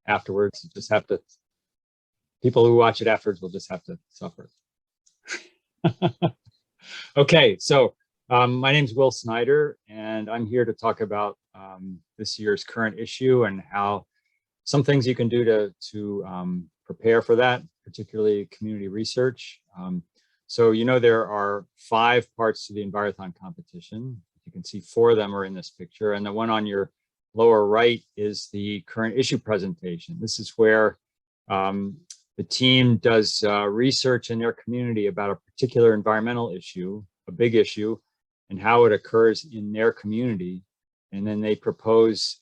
afterwards. You just have to, people who watch it afterwards will just have to suffer. Okay, so my name is Will Snyder, and I'm here to talk about this year's current issue and how some things you can do to prepare for that, particularly community research. So you know there are 5 parts to the Envirothon competition. You can see 4 of them are in this picture, and the one on your lower right is the current issue presentation. This is where the team does research in their community about a particular environmental issue, a big issue, and how it occurs in their community. And then they propose,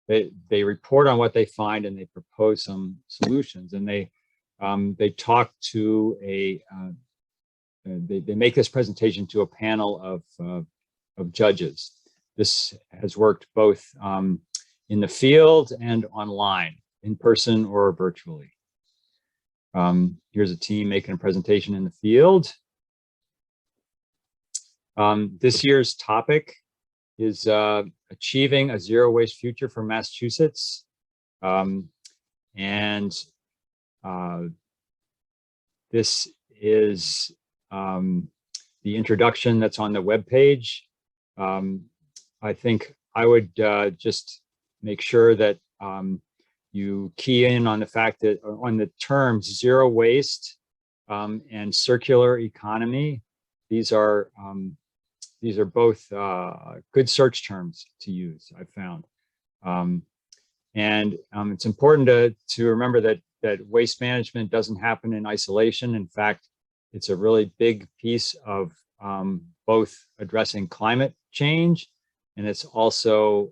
they report on what they find, and they propose some solutions. And they talk to they make this presentation to a panel of judges. This has worked both in the field and online, in person or virtually. Here's a team making a presentation in the field. This year's topic is achieving a zero waste future for Massachusetts. This is the introduction that's on the webpage. I think I would just make sure that you key in on the fact that on the terms zero waste and circular economy. These are both good search terms to use, I've found. It's important to remember that waste management doesn't happen in isolation. In fact, it's a really big piece of both addressing climate change, and it's also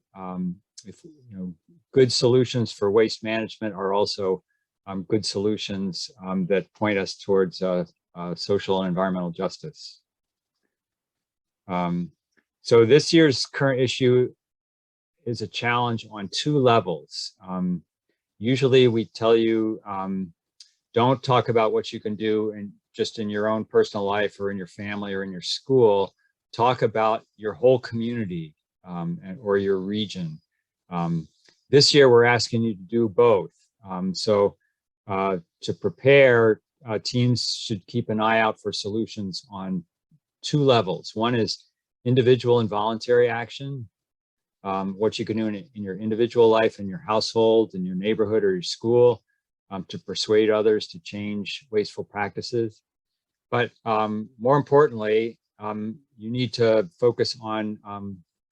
good solutions for waste management are also good solutions that point us towards social and environmental justice. So this year's current issue is a challenge on 2 levels. Usually we tell you, don't talk about what you can do just in your own personal life or in your family or in your school. Talk about your whole community or your region. This year we're asking you to do both. To prepare, teams should keep an eye out for solutions on 2 levels. One is individual and voluntary action, what you can do in your individual life, in your household, in your neighborhood or your school, to persuade others to change wasteful practices. But more importantly, you need to focus on,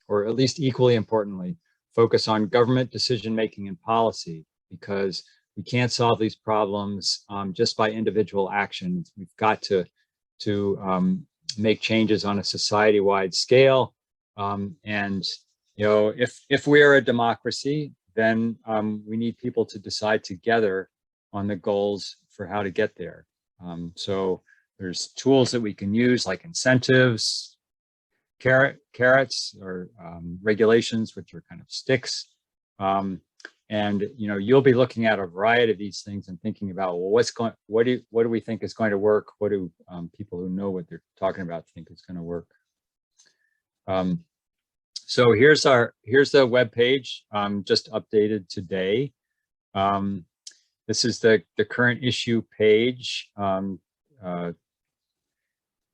or at least equally importantly, focus on government decision-making and policy, because we can't solve these problems just by individual action. We've got to make changes on a society-wide scale. If we are a democracy, then we need people to decide together on the goals for how to get there. So there's tools that we can use, like incentives, carrots, or regulations, which are kind of sticks. You'll be looking at a variety of these things and thinking about, well, what do we think is going to work? What do people who know what they're talking about think is going to work? So here's the web page, just updated today. This is the current issue page,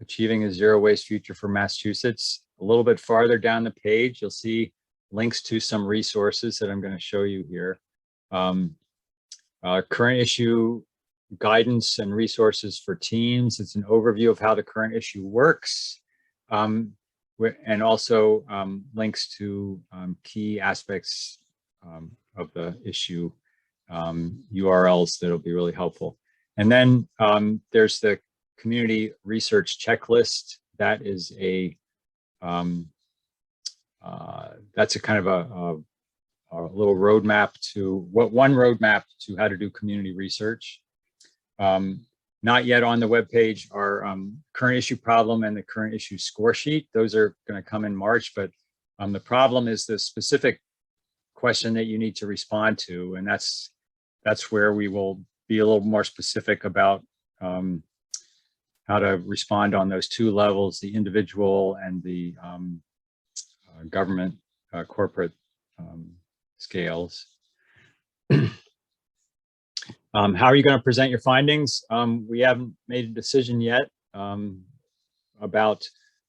achieving a zero waste future for Massachusetts. A little bit farther down the page, you'll see links to some resources that I'm going to show you here. Current issue guidance and resources for teams. It's an overview of how the current issue works, and also links to key aspects of the issue, URLs that'll be really helpful. And then there's the community research checklist. That is that's a kind of a little roadmap to one roadmap to how to do community research. Not yet on the webpage are current issue problem and the current issue score sheet. Those are going to come in March, but the problem is the specific question that you need to respond to, and that's where we will be a little more specific about how to respond on those 2 levels, the individual and the government corporate scales. How are you going to present your findings? We haven't made a decision yet about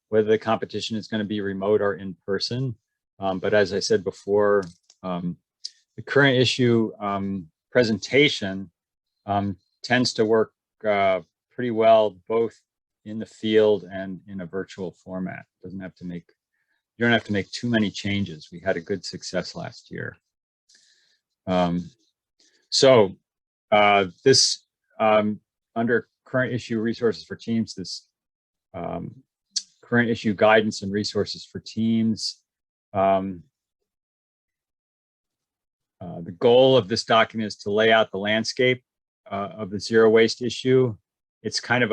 whether the competition is going to be remote or in person. But as I said before, the current issue presentation tends to work pretty well both in the field and in a virtual format. You don't have to make too many changes. We had a good success last year. This under current issue resources for teams, this current issue guidance and resources for teams. The goal of this document is to lay out the landscape of the zero waste issue. It's kind of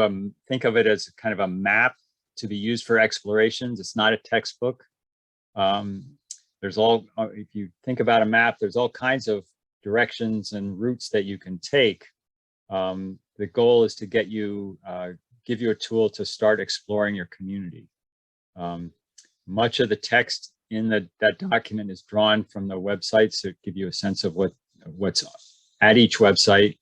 think of it as kind of a map to be used for explorations. It's not a textbook. If you think about a map, there's all kinds of directions and routes that you can take. The goal is to give you a tool to start exploring your community. Much of the text in that document is drawn from the websites to give you a sense of what's at each website.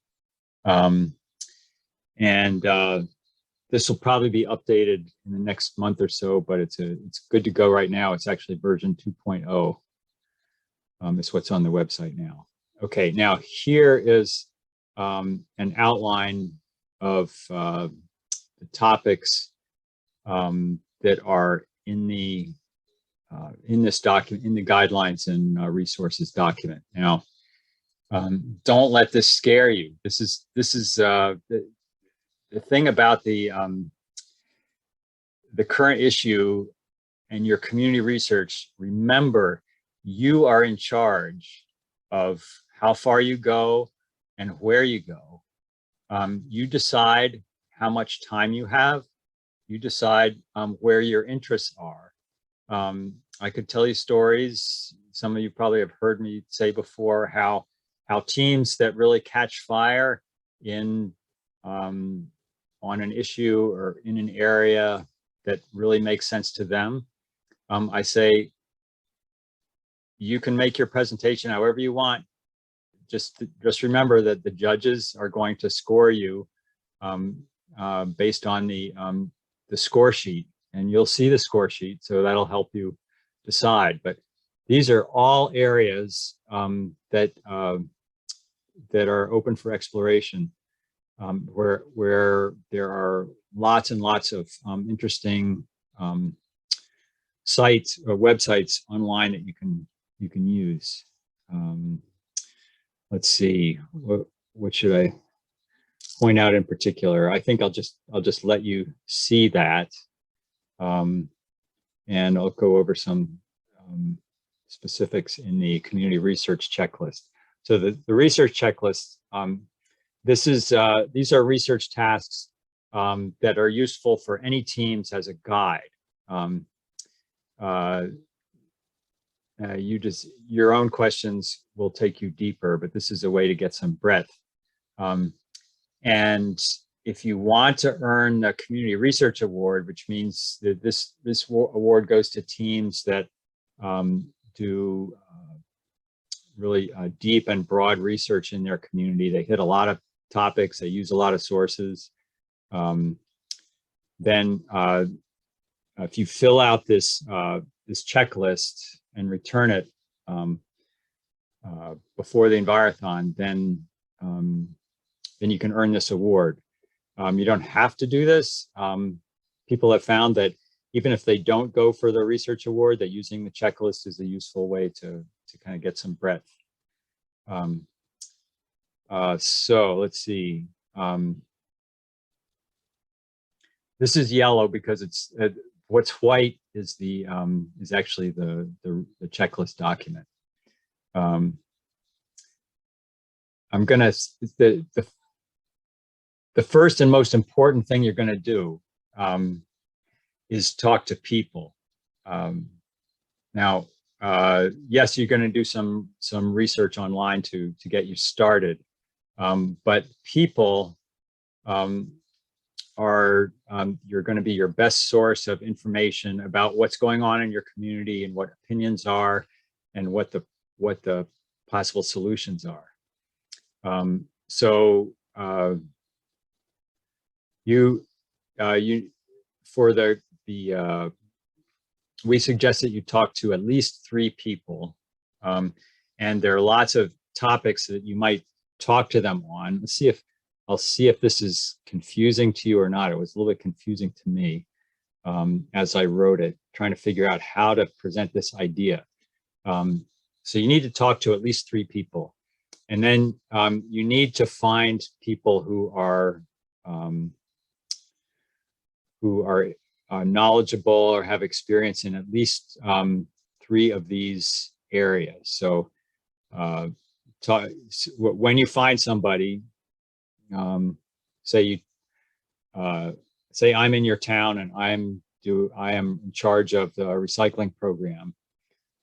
This will probably be updated in the next month or so, but it's good to go right now. It's actually version 2.0. Is what's on the website now. Okay, now here is an outline of the topics that are in this document, in the guidelines and resources document. Now, don't let this scare you. This is the thing about the current issue and your community research. Remember, you are in charge of how far you go and where you go. You decide how much time you have. You decide where your interests are. I could tell you stories. Some of you probably have heard me say before how teams that really catch fire on an issue or in an area that really makes sense to them. I say, you can make your presentation however you want. Just remember that the judges are going to score you based on the score sheet, and you'll see the score sheet, so that'll help you decide. But these are all areas that are open for exploration, where there are lots and lots of interesting sites or websites online that you can use. Let's see, what should I point out in particular? I think I'll just let you see that, and I'll go over some specifics in the community research checklist. So the research checklist, these are research tasks that are useful for any teams as a guide. Your own questions will take you deeper, but this is a way to get some breadth. And if you want to earn the Community Research Award, which means that this award goes to teams that do really deep and broad research in their community. They hit a lot of topics, they use a lot of sources. Then if you fill out this checklist and return it before the Envirothon, then you can earn this award. You don't have to do this. People have found that even if they don't go for the research award, that using the checklist is a useful way to kind of get some breadth. So let's see. This is yellow because it's what's white is actually the checklist document. I'm gonna the first and most important thing you're gonna do is talk to people. Now, yes, you're gonna do some research online to get you started, but people you're going to be your best source of information about what's going on in your community and what opinions are and what the possible solutions are. So you for the we suggest that you talk to at least 3 people, and there are lots of topics that you might talk to them on. I'll see if this is confusing to you or not. It was a little bit confusing to me as I wrote it, trying to figure out how to present this idea. So you need to talk to at least 3 people, and then you need to find people who are knowledgeable or have experience in at least 3 of these areas. So when you find somebody, say I'm in your town and I am in charge of the recycling program,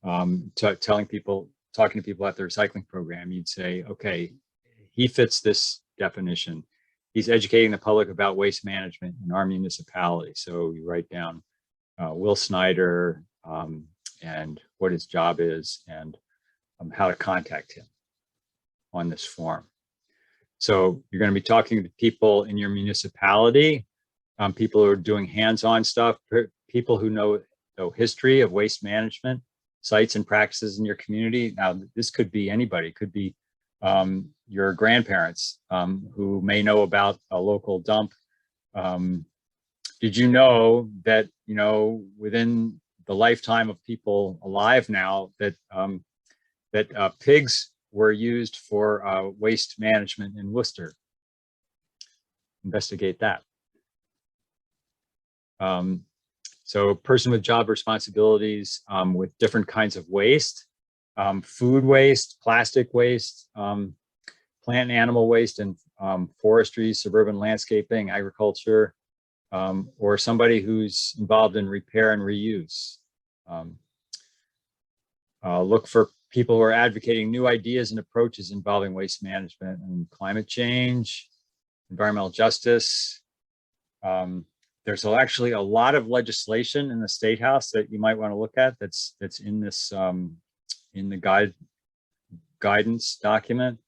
talking to people about the recycling program, you'd say, okay, he fits this definition. He's educating the public about waste management in our municipality. So you write down Will Snyder and what his job is and how to contact him on this form. So you're going to be talking to people in your municipality, people who are doing hands-on stuff, people who know history of waste management, sites and practices in your community. Now, this could be anybody. It could be your grandparents who may know about a local dump. Did you know that, within the lifetime of people alive now, that pigs were used for waste management in Worcester? Investigate that. So a person with job responsibilities with different kinds of waste, food waste, plastic waste, plant and animal waste, and forestry, suburban landscaping, agriculture, or somebody who's involved in repair and reuse. Look for people who are advocating new ideas and approaches involving waste management and climate change, environmental justice. There's actually a lot of legislation in the State House that you might want to look at that's in this in the guidance document.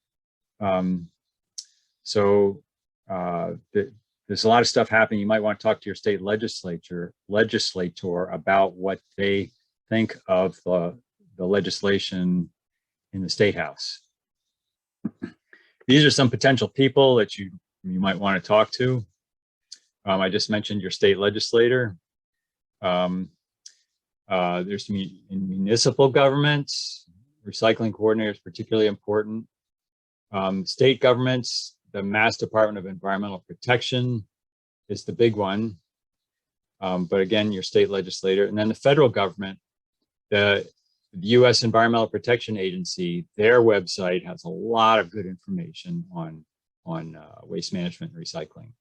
There's a lot of stuff happening. You might want to talk to your state legislator about what they think of the legislation in the State House. These are some potential people that you might want to talk to. I just mentioned your state legislator. There's in municipal governments, recycling coordinators, particularly important. State governments, the Mass Department of Environmental Protection is the big one. But again, your state legislator. And then the federal government, the U.S. Environmental Protection Agency, their website has a lot of good information on waste management and recycling.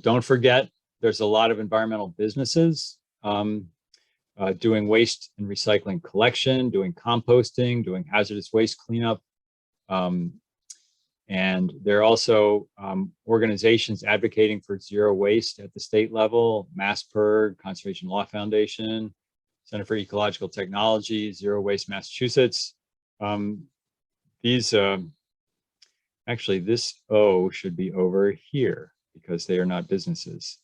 Don't forget, there's a lot of environmental businesses doing waste and recycling collection, doing composting, doing hazardous waste cleanup. And there are also organizations advocating for zero waste at the state level: PERG, Conservation Law Foundation, Center for Ecological Technology, Zero Waste Massachusetts. Actually, this O should be over here because they are not businesses.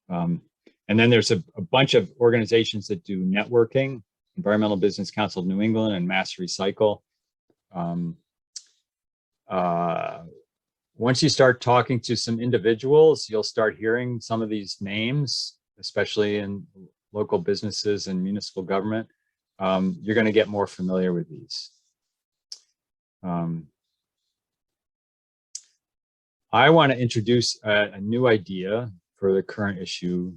And then there's a bunch of organizations that do networking: Environmental Business Council of New England and Mass Recycle. Once you start talking to some individuals, you'll start hearing some of these names, especially in local businesses and municipal government. You're going to get more familiar with these. I want to introduce a new idea for the current issue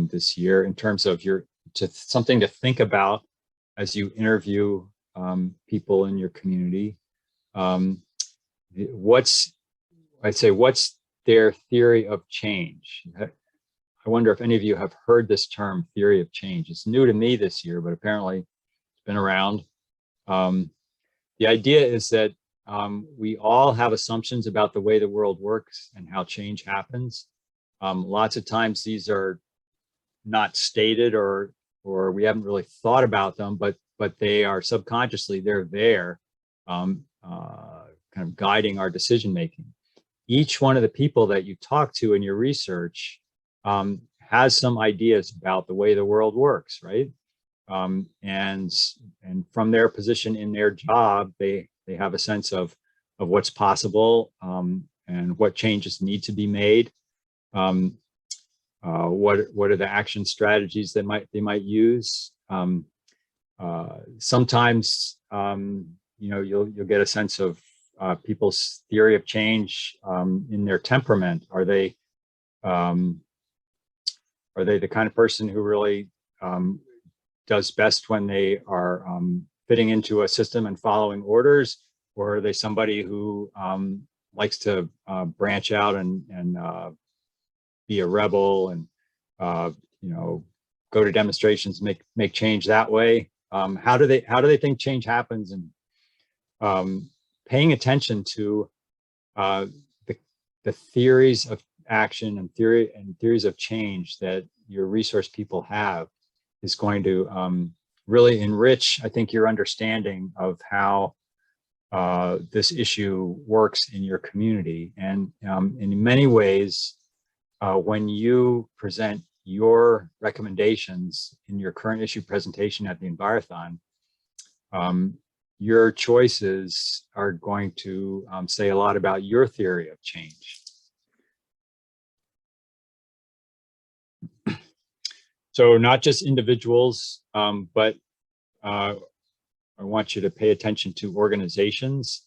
this year in terms of something to think about as you interview people in your community. What's their theory of change? I wonder if any of you have heard this term, theory of change. It's new to me this year, but apparently it's been around. The idea is that we all have assumptions about the way the world works and how change happens. Lots of times these are not stated or we haven't really thought about them, but they are subconsciously, they're there. kind of guiding our decision making. Each one of the people that you talk to in your research has some ideas about the way the world works, right? And from their position in their job, they have a sense of what's possible and what changes need to be made. What are the action strategies that they might use? Sometimes you'll get a sense of people's theory of change in their temperament. Are they the kind of person who really does best when they are fitting into a system and following orders, or are they somebody who likes to branch out and be a rebel and go to demonstrations, make change that way? How do they think change happens? And paying attention to the theories of action and theories of change that your resource people have is going to really enrich, I think, your understanding of how this issue works in your community. And in many ways, when you present your recommendations in your current issue presentation at the Envirothon, your choices are going to say a lot about your theory of change. So not just individuals, but I want you to pay attention to organizations.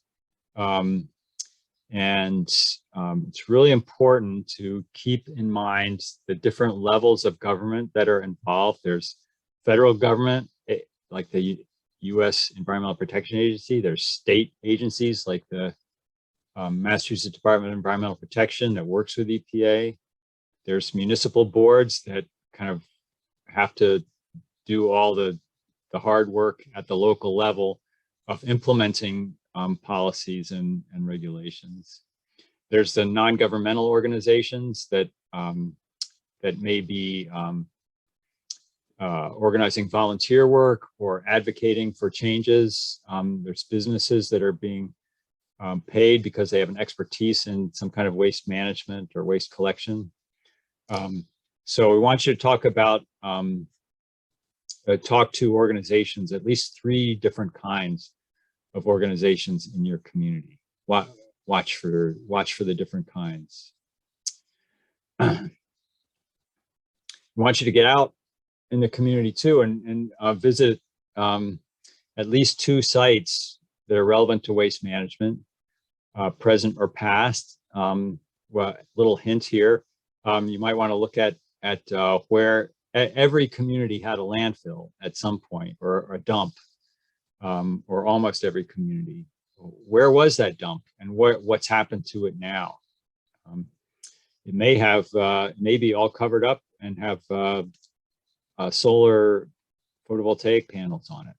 It's really important to keep in mind the different levels of government that are involved. There's federal government, like the U.S. Environmental Protection Agency. There's state agencies like the Massachusetts Department of Environmental Protection that works with EPA. There's municipal boards that kind of have to do all the hard work at the local level of implementing policies and regulations. There's the non-governmental organizations that may be organizing volunteer work or advocating for changes. There's businesses that are being paid because they have an expertise in some kind of waste management or waste collection. So we want you to talk about, talk to organizations, at least 3 different kinds of organizations in your community. Watch for the different kinds. I want you to get out in the community too and visit at least 2 sites that are relevant to waste management, present or past. Well, little hint here, you might want to look at where every community had a landfill at some point, or a dump, or almost every community. Where was that dump, and what's happened to it now? It may be all covered up and have solar photovoltaic panels on it.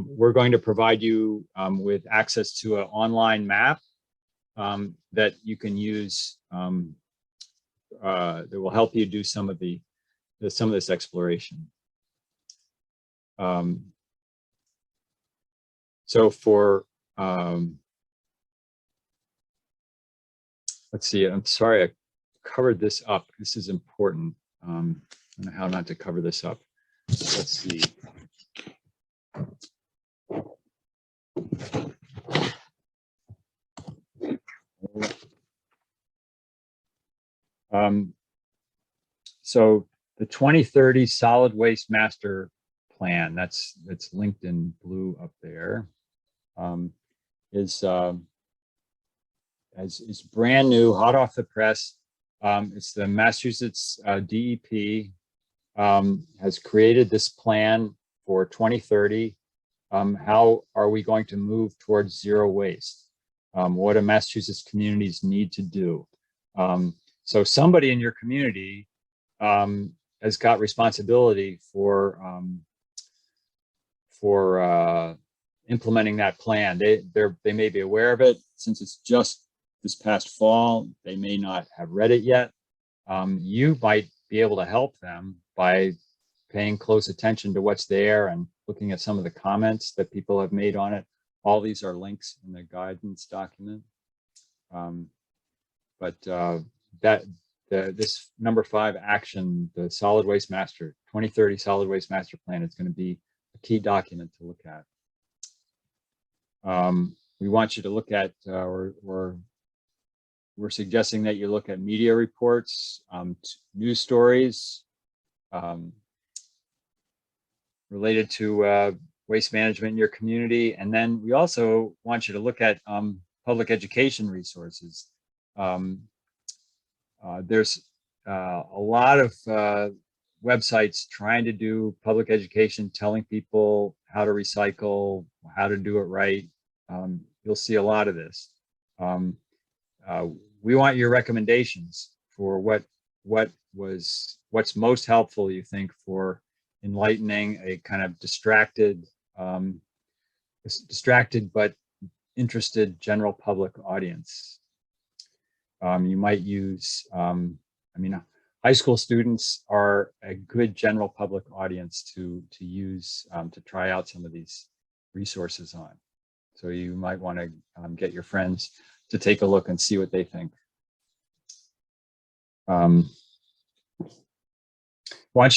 We're going to provide you with access to an online map that you can use that will help you do some of this exploration. So for let's see, I'm sorry I covered this up. This is important. I don't know how not to cover this up. Let's see. So the 2030 Solid Waste Master Plan, that's linked in blue up there, is brand new, hot off the press. It's the Massachusetts DEP has created this plan for 2030. How are we going to move towards zero waste? What do Massachusetts communities need to do? So somebody in your community has got responsibility for implementing that plan. They may be aware of it since it's just this past fall. They may not have read it yet. You might be able to help them by paying close attention to what's there and looking at some of the comments that people have made on it, All these are links in the guidance document. This number 5 action, the Solid Waste Master 2030 Solid Waste Master Plan, is going to be a key document to look at. We want you to look at, we're suggesting that you look at media reports, news stories related to waste management in your community. And then we also want you to look at public education resources. There's a lot of websites trying to do public education, telling people how to recycle, how to do it right. You'll see a lot of this. We want your recommendations for what's most helpful, you think, for enlightening a kind of distracted but interested general public audience. You might use, high school students are a good general public audience to use to try out some of these resources on. So you might want to get your friends to take a look and see what they think. Want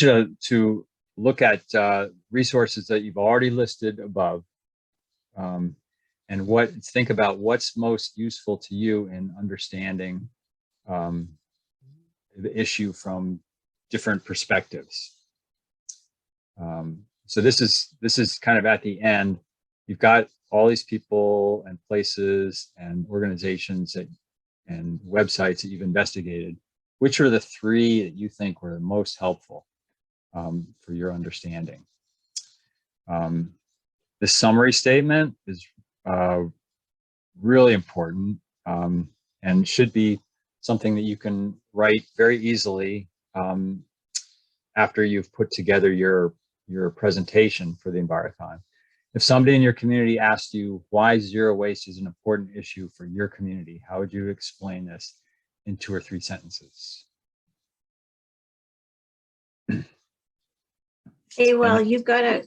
you to look at resources that you've already listed above, and think about what's most useful to you in understanding the issue from different perspectives. So this is kind of at the end. You've got all these people and places and organizations and websites that you've investigated. Which are the 3 that you think were the most helpful for your understanding? The summary statement is really important and should be something that you can write very easily after you've put together your presentation for the Envirothon. If somebody in your community asked you why zero waste is an important issue for your community, how would you explain this in 2 or 3 sentences? Hey, you've got a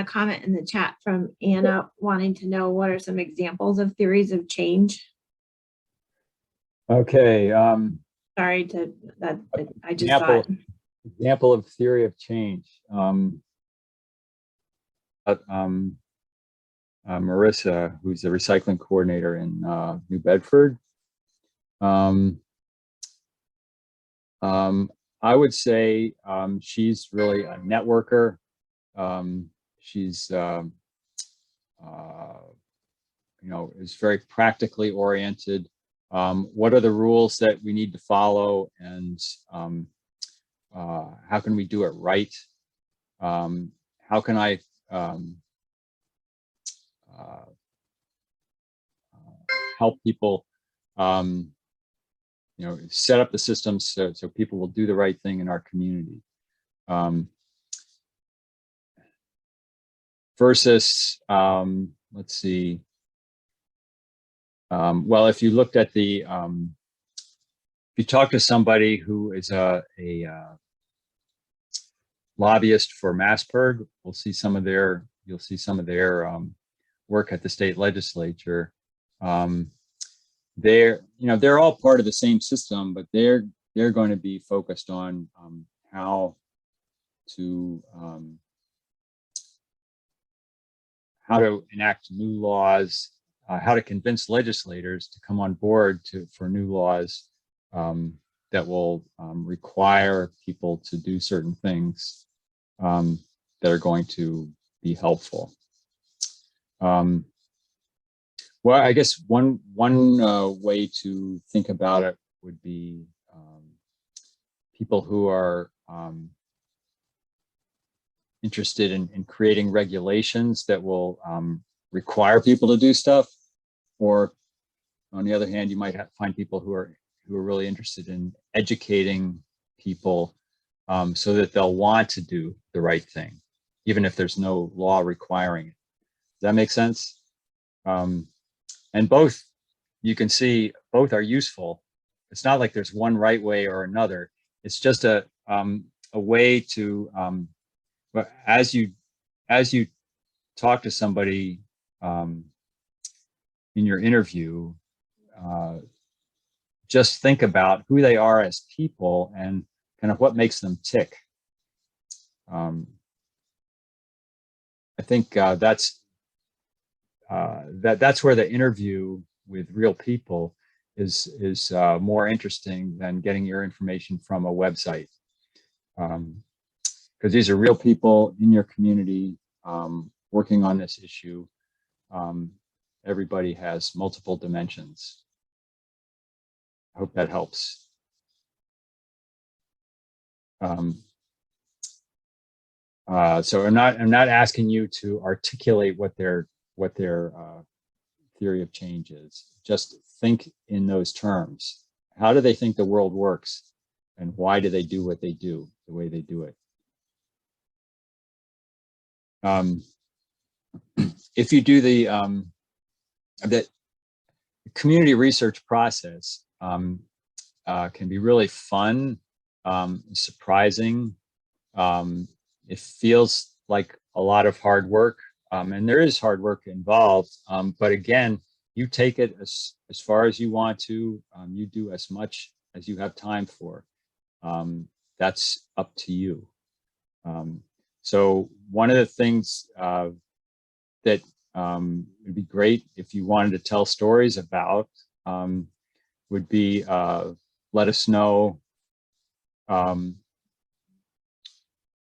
comment in the chat from Anna wanting to know what are some examples of theories of change. Okay. Sorry to that. I just thought. Example of theory of change. Marissa, who's the recycling coordinator in New Bedford. I would say she's really a networker. She's is very practically oriented. What are the rules that we need to follow, and how can we do it right? How can I help people set up the systems so people will do the right thing in our community, versus let's see, well, if you looked at the if you talk to somebody who is a lobbyist for PERG, you'll see some of their work at the state legislature. They're all part of the same system, but they're going to be focused on how to enact new laws, how to convince legislators to come on board for new laws that will require people to do certain things that are going to be helpful. Well, I guess one way to think about it would be people who are interested in creating regulations that will require people to do stuff, or on the other hand, you might find people who are really interested in educating people so that they'll want to do the right thing, even if there's no law requiring it. Does that make sense? And both, you can see, both are useful. It's not like there's one right way or another. It's just a way to, as you talk to somebody in your interview, just think about who they are as people and kind of what makes them tick. I think that's where the interview with real people is more interesting than getting your information from a website, because these are real people in your community working on this issue. Everybody has multiple dimensions. I hope that helps. So I'm not asking you to articulate what their theory of change is. Just think in those terms. How do they think the world works, and why do they do what they do the way they do it? If you do the community research process, can be really fun, surprising. It feels like a lot of hard work, and there is hard work involved. But again, you take it as far as you want to. You do as much as you have time for. That's up to you. So one of the things that would be great if you wanted to tell stories about would be let us know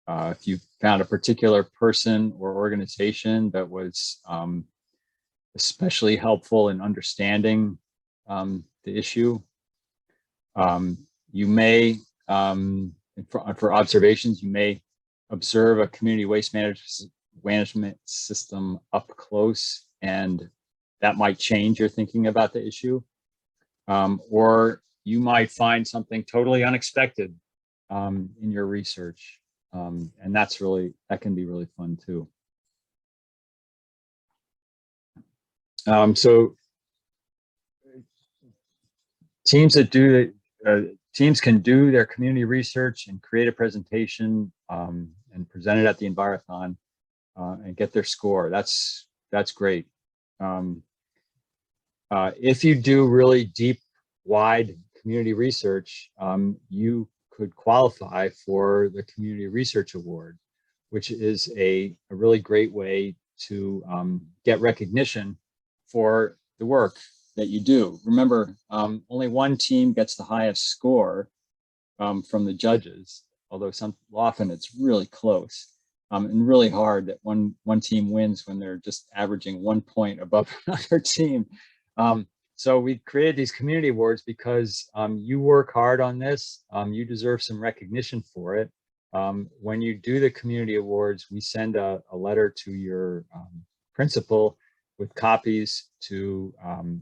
if you found a particular person or organization that was especially helpful in understanding the issue. You may, for observations, you may observe a community waste management system up close, and that might change your thinking about the issue. Or you might find something totally unexpected in your research. And that can be really fun too. So teams can do their community research and create a presentation and present it at the Envirothon and get their score. That's great. If you do really deep, wide community research, you could qualify for the Community Research Award, which is a really great way to get recognition for the work that you do. Remember, only one team gets the highest score from the judges, although often it's really close, and really hard that one team wins when they're just averaging 1 point above another team. So we created these community awards because you work hard on this. You deserve some recognition for it. When you do the community awards, we send a letter to your principal with copies to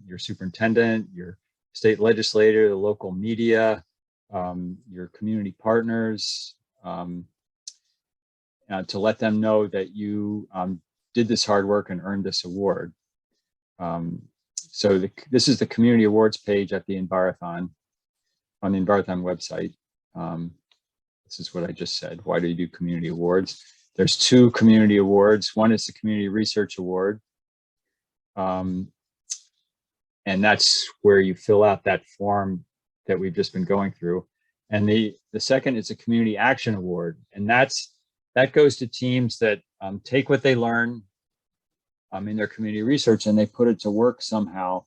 your superintendent, your state legislator, the local media, your community partners, to let them know that you did this hard work and earned this award. So this is the community awards page at the Envirothon, on the Envirothon website. This is what I just said. Why do you do community awards? There's 2 community awards. One is the Community Research Award. And that's where you fill out that form that we've just been going through. And the second is a Community Action Award. And that goes to teams that take what they learn in their community research and they put it to work somehow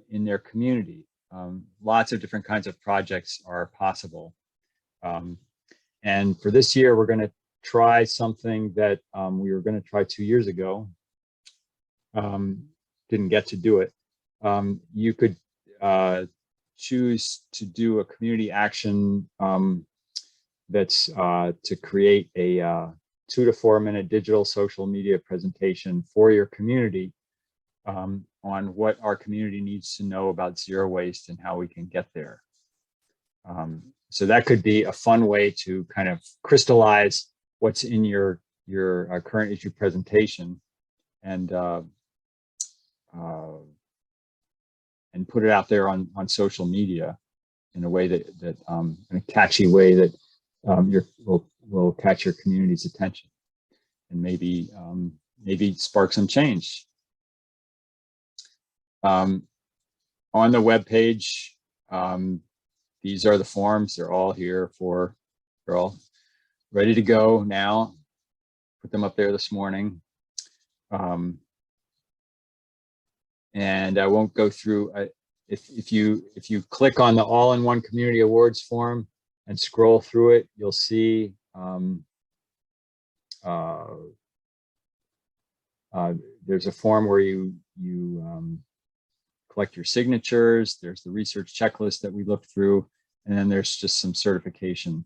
in their community. Lots of different kinds of projects are possible. And for this year, we're going to try something that we were going to try 2 years ago. Didn't get to do it. You could choose to do a community action that's to create a 2 to 4 minute digital social media presentation for your community on what our community needs to know about zero waste and how we can get there. So that could be a fun way to kind of crystallize what's in your current issue presentation and put it out there on social media in a way that in a catchy way that will catch your community's attention and maybe spark some change. On the web page, these are the forms. They're all here they're all ready to go now. Put them up there this morning. And I won't go through. If you click on the all-in-one community awards form and scroll through it, you'll see there's a form where you collect your signatures. There's the research checklist that we looked through, and then there's just some certification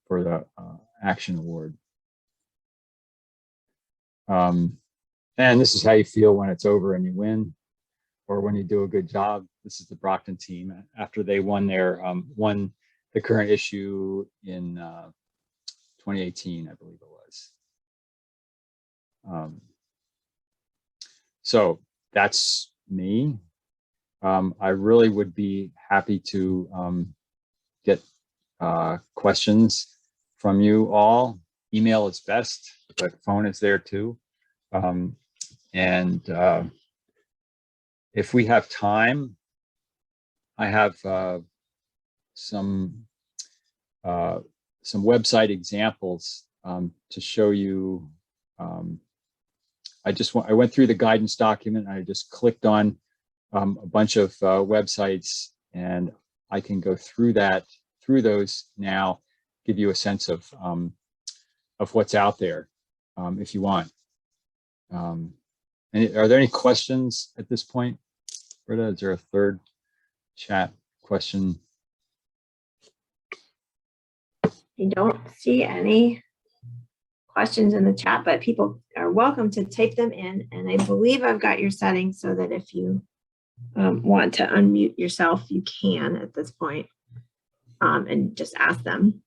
for the action award. And this is how you feel when it's over and you win, or when you do a good job. This is the Brockton team after they won won the current issue in 2018, I believe it was. So that's me. I really would be happy to get questions from you all. Email is best, but phone is there too. If we have time, I have some website examples to show you. I went through the guidance document. I just clicked on a bunch of websites, and I can go through those now, give you a sense of what's out there, if you want. And are there any questions at this point? Britta, is there a third chat question? I don't see any questions in the chat, but people are welcome to type them in. And I believe I've got your settings so that if you want to unmute yourself, you can at this point, and just ask them.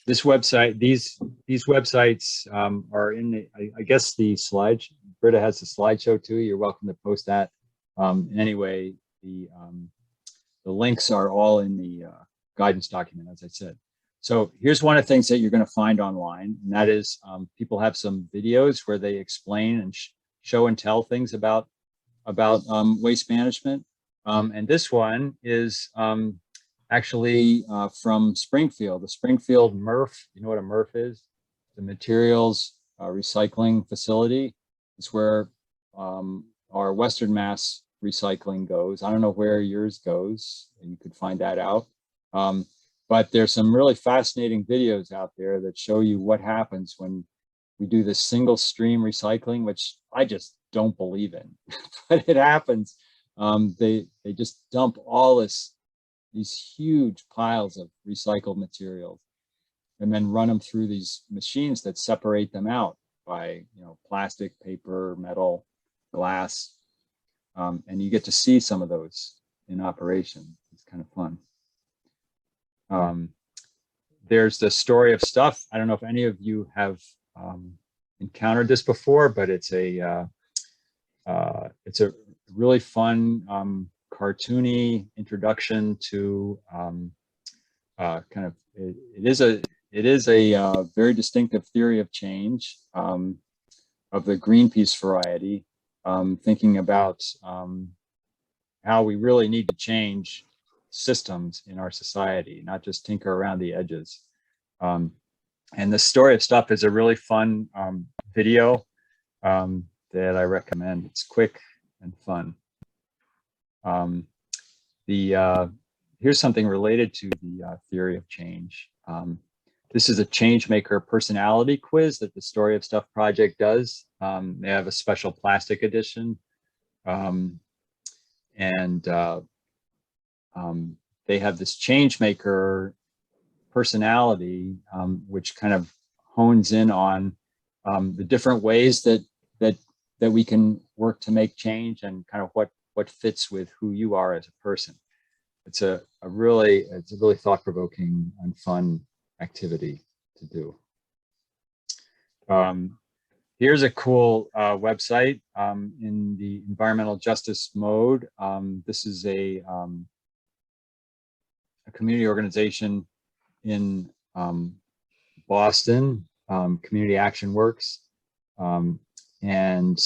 This website, these websites are in the, I guess the slide, Britta has the slideshow too. You're welcome to post that. Anyway, the links are all in the guidance document, as I said. So here's one of the things that you're going to find online, and that is people have some videos where they explain and show and tell things about waste management. And this one is actually from Springfield, the Springfield MRF. You know what a MRF is? The Materials Recycling Facility. It's where our Western Mass recycling goes. I don't know where yours goes. You could find that out. But there's some really fascinating videos out there that show you what happens when we do this single stream recycling, which I just don't believe in, but it happens. They just dump all these huge piles of recycled materials and then run them through these machines that separate them out by, plastic, paper, metal, glass. And you get to see some of those in operation. It's kind of fun. There's the Story of Stuff. I don't know if any of you have encountered this before, but it's a really fun cartoony introduction to it is a very distinctive theory of change of the Greenpeace variety, thinking about how we really need to change systems in our society, not just tinker around the edges. And the Story of Stuff is a really fun video that I recommend. It's quick and fun. Here's something related to the theory of change. This is a change maker personality quiz that the Story of Stuff project does. They have a special plastic edition. They have this change maker personality, which kind of hones in on the different ways that we can work to make change, and kind of what fits with who you are as a person. It's a really thought-provoking and fun activity to do. Here's a cool website in the environmental justice mode. This is a community organization in Boston, Community Action Works. and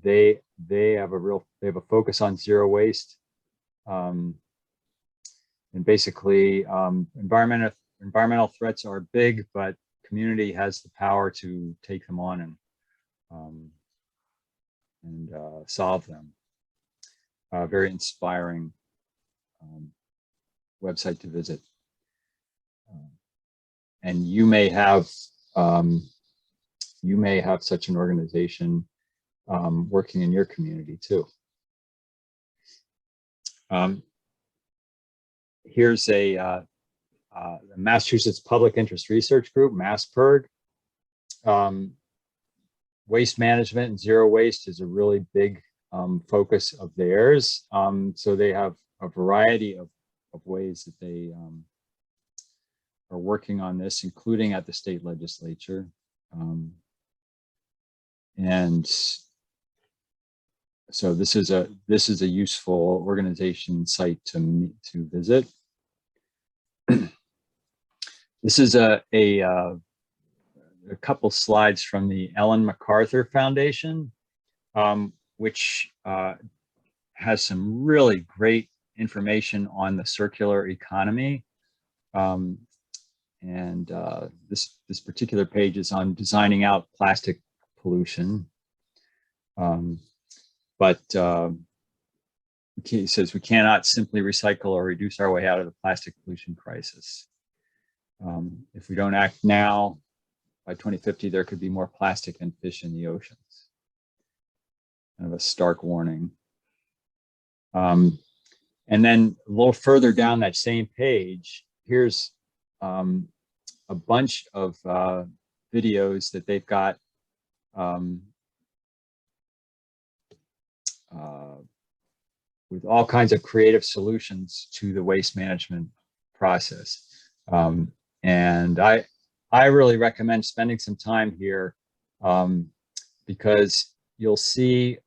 they have a focus on zero waste, and basically environmental threats are big, but community has the power to take them on and solve them. Very inspiring website to visit. And you may have such an organization working in your community too. Here's a Massachusetts Public Interest Research Group, MassPERG. Waste management and zero waste is a really big focus of theirs. So they have a variety of ways that they are working on this, including at the state legislature. And so this is a useful organization site to visit. This is a couple slides from the Ellen MacArthur Foundation, which has some really great information on the circular economy. This particular page is on designing out plastic pollution. But he says we cannot simply recycle or reduce our way out of the plastic pollution crisis. If we don't act now, by 2050, there could be more plastic than fish in the oceans. Kind of a stark warning. And then a little further down that same page, here's a bunch of videos that they've got with all kinds of creative solutions to the waste management process. And I really recommend spending some time here because you'll see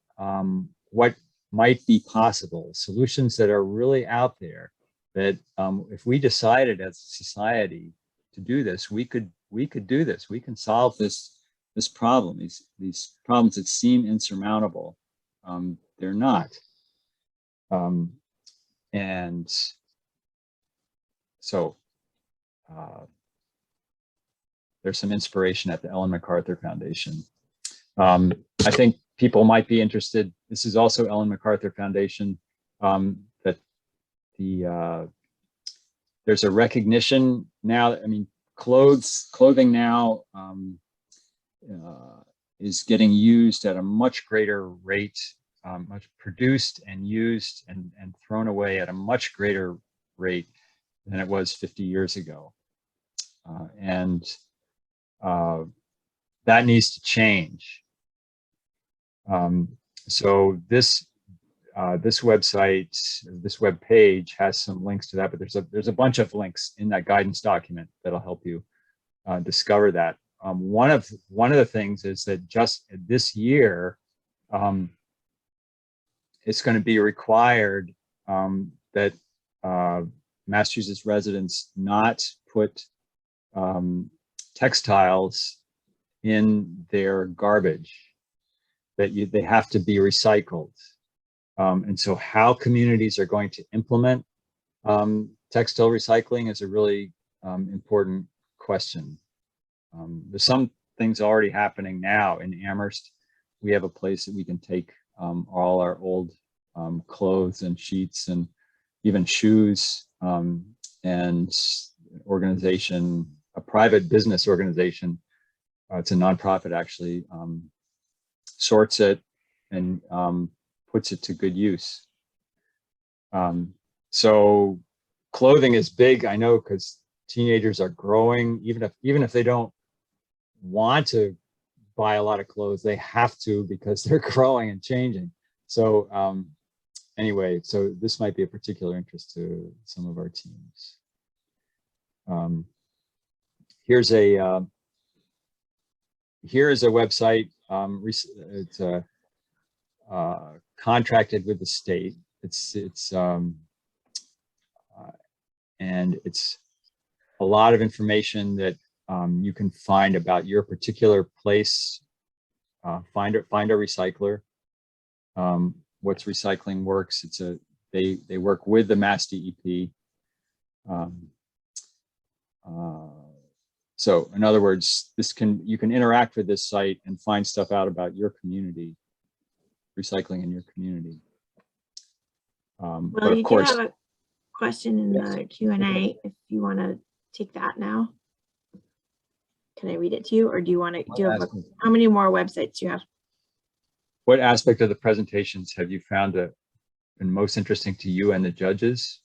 what might be possible, solutions that are really out there that if we decided as a society to do this, we could do this. We can solve this problem, these problems that seem insurmountable. They're not. And so there's some inspiration at the Ellen MacArthur Foundation. I think people might be interested. This is also Ellen MacArthur Foundation, that there's a recognition now. I mean, clothing now is getting used at a much greater rate, much produced and used and thrown away at a much greater rate than it was 50 years ago. That needs to change. So this website, this web page has some links to that, but there's a bunch of links in that guidance document that'll help you discover that. One of the things is that just this year, it's going to be required that Massachusetts residents not put textiles in their garbage, that they have to be recycled. And so how communities are going to implement textile recycling is a really important question. There's some things already happening now. In Amherst, we have a place that we can take all our old clothes and sheets and even shoes, and organization, a private business organization, it's a nonprofit actually, sorts it and puts it to good use. So clothing is big, I know, because teenagers are growing. Even if they don't want to buy a lot of clothes, they have to because they're growing and changing. So anyway, so this might be a particular interest to some of our teams. Here's a website. It's contracted with the state. And it's a lot of information that you can find about your particular place find a recycler. What's Recycling Works? They work with the Mass DEP. So in other words, you can interact with this site and find stuff out about your community, recycling in your community. Well, but you of course, do have a question in the Q&A if you want to take that now. Can I read it to you, or do you want to how many more websites do you have? What aspect of the presentations have you found been most interesting to you and the judges?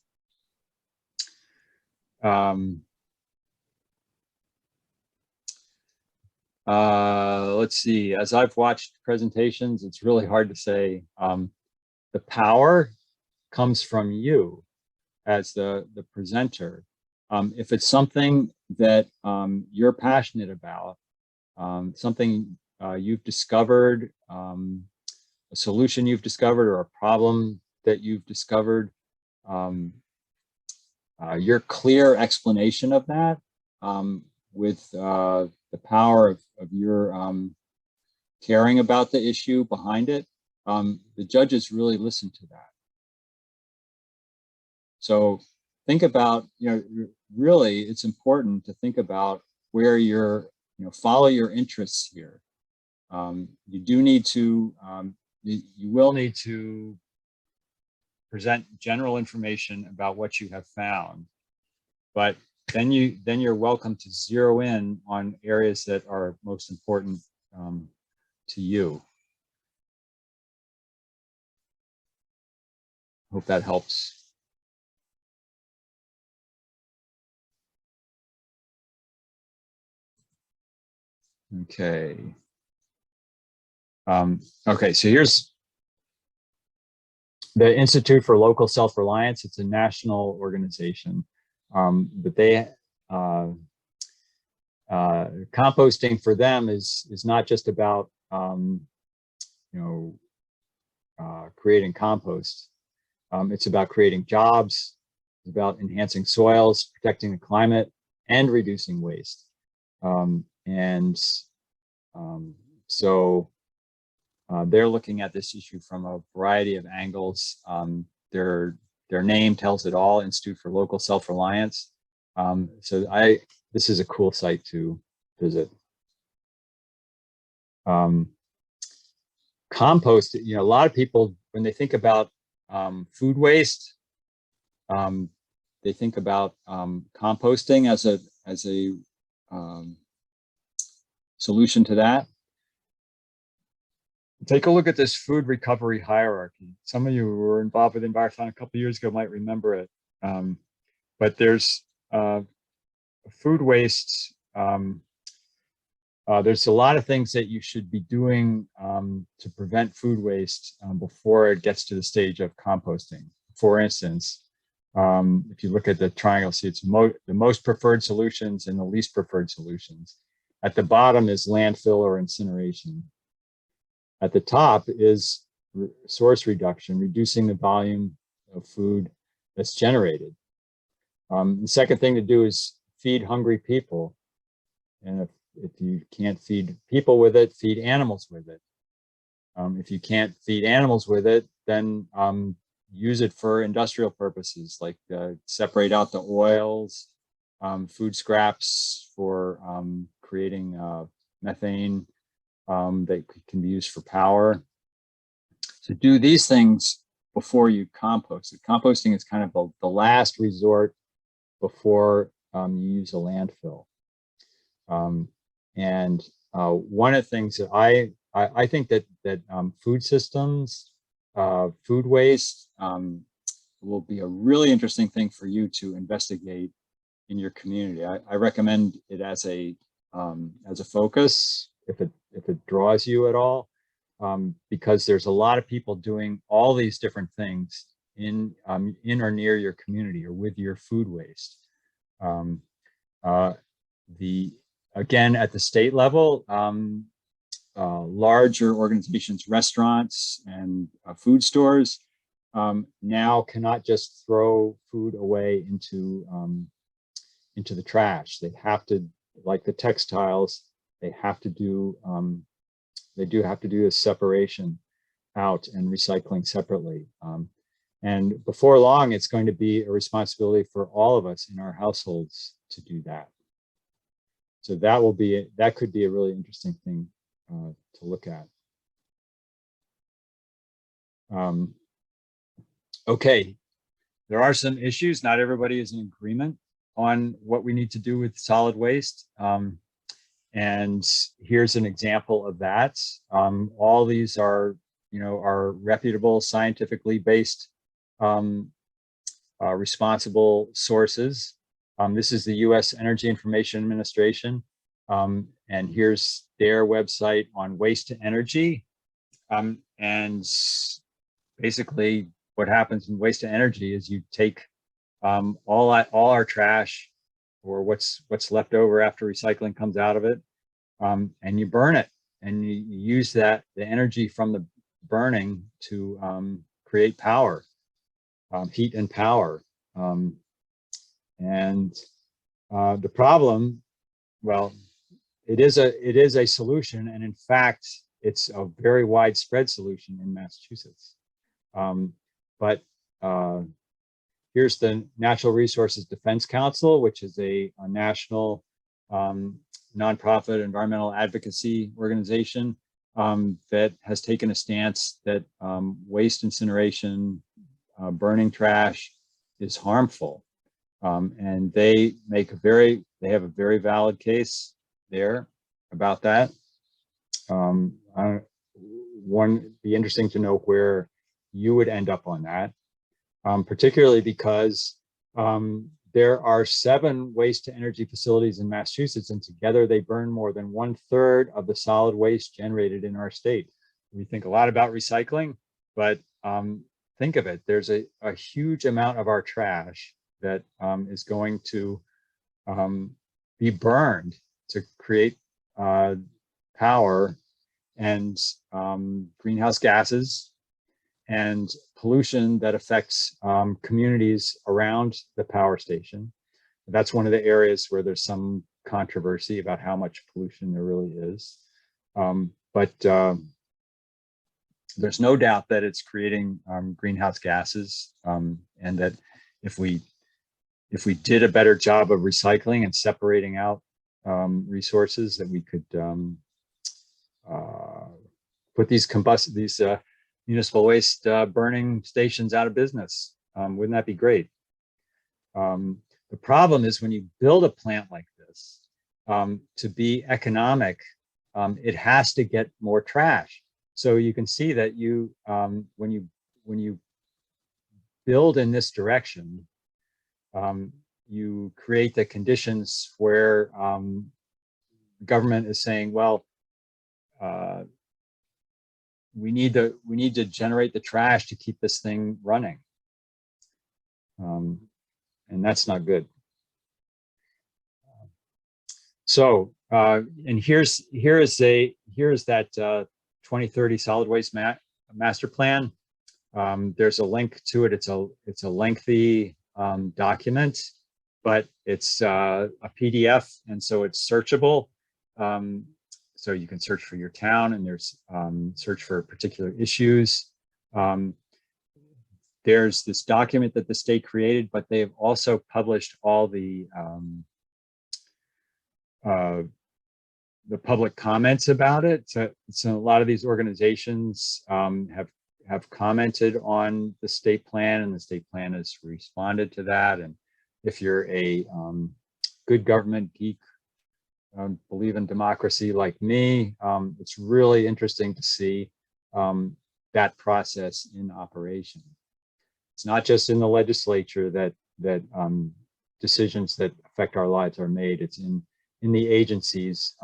Let's see. As I've watched presentations, it's really hard to say. The power comes from you as the presenter. If it's something that you're passionate about, something you've discovered, a solution you've discovered, or a problem that you've discovered, your clear explanation of that with the power of your caring about the issue behind it, the judges really listen to that. So think about, really it's important to think about where you're, follow your interests here. You do need to, you will need to present general information about what you have found, but then you're welcome to zero in on areas that are most important to you. Hope that helps. Okay. Okay, so here's the Institute for Local Self-Reliance. It's a national organization, but they composting for them is not just about creating compost. It's about creating jobs. It's about enhancing soils, protecting the climate, and reducing waste. So they're looking at this issue from a variety of angles. Their name tells it all, Institute for Local Self-Reliance. So this is a cool site to visit. Compost, a lot of people, when they think about food waste, they think about composting as a solution to that. Take a look at this food recovery hierarchy. Some of you who were involved with Envirothon a couple of years ago might remember it. But there's food waste. There's a lot of things that you should be doing to prevent food waste before it gets to the stage of composting. For instance, if you look at the triangle, see it's the most preferred solutions and the least preferred solutions. At the bottom is landfill or incineration. At the top is source reduction, reducing the volume of food that's generated. The second thing to do is feed hungry people. And if you can't feed people with it, feed animals with it. If you can't feed animals with it, then use it for industrial purposes, like separate out the oils, food scraps for creating methane that can be used for power. So do these things before you compost. Composting is kind of the last resort before you use a landfill. One of the things that I think that food systems, food waste will be a really interesting thing for you to investigate in your community. I recommend it as a focus if it draws you at all, because there's a lot of people doing all these different things in or near your community or with your food waste. Again, at the state level, larger organizations, restaurants and food stores now cannot just throw food away into the trash. They have to, like the textiles, they have to do they do have to do a separation out and recycling separately. And before long, it's going to be a responsibility for all of us in our households to do that. So that could be a really interesting thing to look at. Okay, there are some issues. Not everybody is in agreement on what we need to do with solid waste. And here's an example of that. All these are, are reputable, scientifically based, responsible sources. This is the U.S. Energy Information Administration. And here's their website on waste to energy. And basically what happens in waste to energy is you take all our trash, or what's left over after recycling comes out of it, and you burn it, and you use the energy from the burning to create power, heat and power. And the problem, well, it is a solution, and in fact, it's a very widespread solution in Massachusetts. But here's the Natural Resources Defense Council, which is a national nonprofit environmental advocacy organization that has taken a stance that waste incineration, burning trash is harmful. And they have a very valid case there about that. Be interesting to know where you would end up on that, particularly because there are 7 waste to energy facilities in Massachusetts, and together they burn more than 1/3 of the solid waste generated in our state. We think a lot about recycling, but think of it, there's a huge amount of our trash that is going to be burned to create power and greenhouse gases and pollution that affects communities around the power station. That's one of the areas where there's some controversy about how much pollution there really is. But there's no doubt that it's creating greenhouse gases, and that if we did a better job of recycling and separating out resources, that we could put these municipal waste burning stations out of business. Wouldn't that be great? The problem is when you build a plant like this, to be economic, it has to get more trash. So you can see that when you build in this direction, you create the conditions where government is saying, well, we need to generate the trash to keep this thing running, and that's not good. So, and here is that 2030 solid waste master plan. There's a link to it. It's a lengthy document, but it's a PDF, and so it's searchable. So you can search for your town, and there's search for particular issues. There's this document that the state created, but they've also published all the public comments about it. So a lot of these organizations have commented on the state plan, and the state plan has responded to that. And if you're a good government geek, believe in democracy like me, it's really interesting to see that process in operation. It's not just in the legislature that decisions that affect our lives are made. It's in the agencies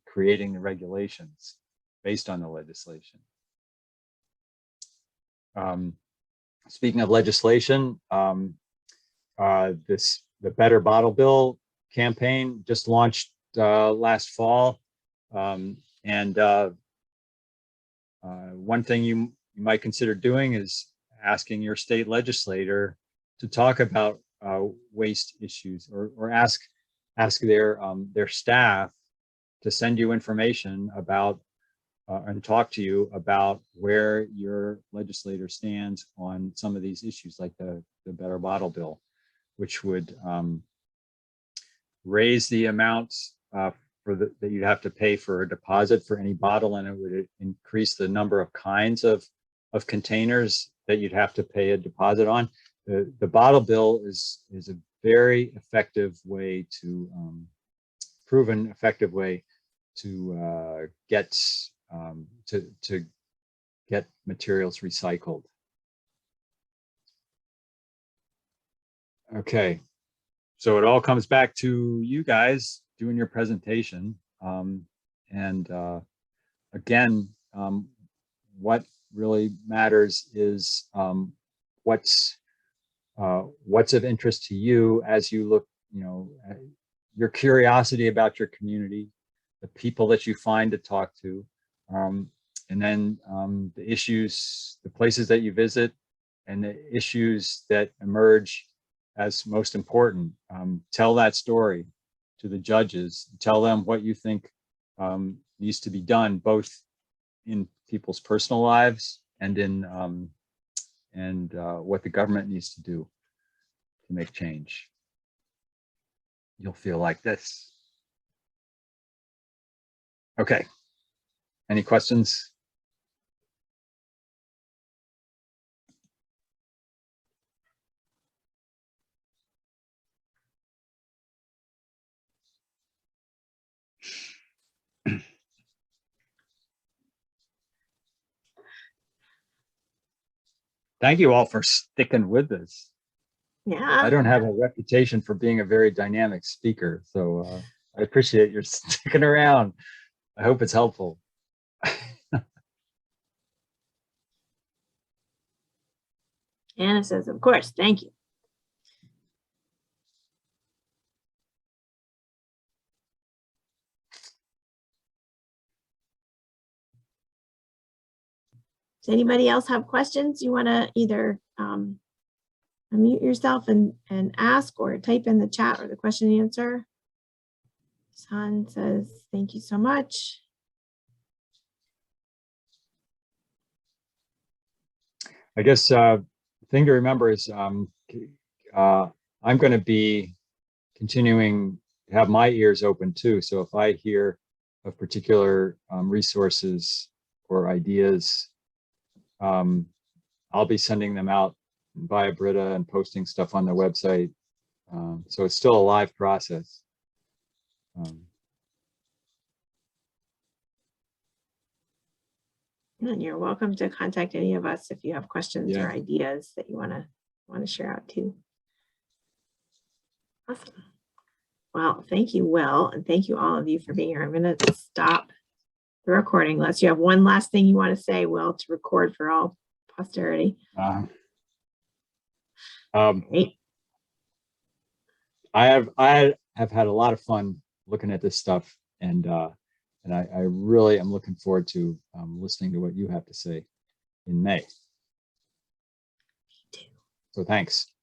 creating the regulations based on the legislation. Speaking of legislation, the Better Bottle Bill campaign just launched last fall, and one thing you might consider doing is asking your state legislator to talk about waste issues, or ask their staff to send you information about and talk to you about where your legislator stands on some of these issues, like the Better Bottle Bill, which would raise the amounts that you'd have to pay for a deposit for any bottle, and it would increase the number of kinds of containers that you'd have to pay a deposit on. The bottle bill is a very effective way to proven effective way to get materials recycled. Okay, so it all comes back to you guys doing your presentation, again, what really matters is what's of interest to you as you look, your curiosity about your community, the people that you find to talk to, and then the issues, the places that you visit, and the issues that emerge as most important. Tell that story to the judges. Tell them what you think needs to be done, both in people's personal lives and in what the government needs to do to make change. You'll feel like this. Okay. Any questions? Thank you all for sticking with this. Yeah. I don't have a reputation for being a very dynamic speaker, so I appreciate your sticking around. I hope it's helpful. Anna says, of course, thank you. Does anybody else have questions? You want to either unmute yourself and ask, or type in the chat or the question and answer. San says, thank you so much. I guess the thing to remember is I'm going to be continuing to have my ears open too. So if I hear of particular resources or ideas, I'll be sending them out via Britta and posting stuff on the website. So it's still a live process. And you're welcome to contact any of us if you have questions or ideas that you want to share out too. Awesome. Well, thank you, Will, and thank you all of you for being here. I'm going to stop the recording unless you have one last thing you want to say, Will, to record for all posterity. Great. I have had a lot of fun looking at this stuff, and I really am looking forward to listening to what you have to say in May. Me too. So thanks.